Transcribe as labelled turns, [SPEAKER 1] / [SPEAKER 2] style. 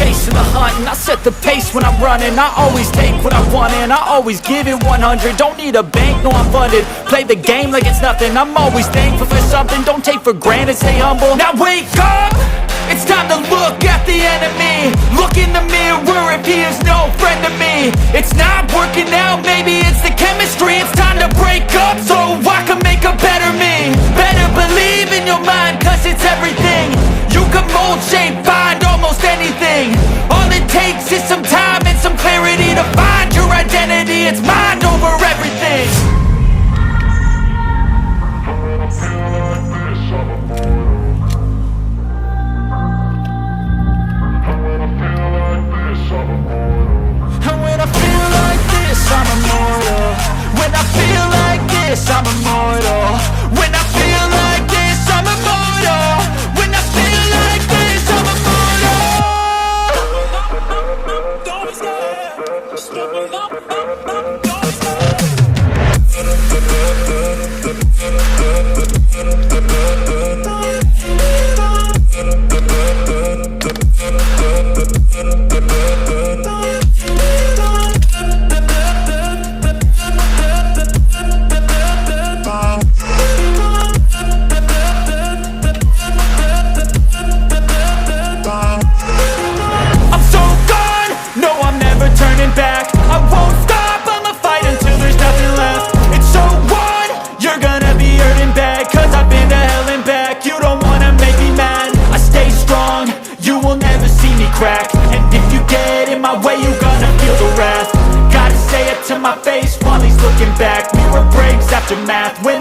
[SPEAKER 1] chase and the hunt, and I set the pace when I'm running. I always take what I want and I always give it 100. Don't need a bank, no I'm funded. Play the game like it's nothing. I'm always thankful for something. Don't take for granted, stay humble. Now wake up! It's time to look at the enemy. Look in the mirror if he is no friend to me. It's not working out, maybe it's the chemistry. It's time to break up so I can make a better me. Better believe in your mind, cause it's everything. You can mold, shape, find almost anything. All it takes is some time and some clarity to find your identity. It's mind over everything. I'm immortal. When I feel like this, I'm immortal. When I feel like this, I'm immortal. When I feel like this, I'm immortal. Don't be scared. Stepping up, don't be scared. And if you get in my way, you gonna feel the wrath. Gotta say it to my face while he's looking back. Mirror breaks after math. When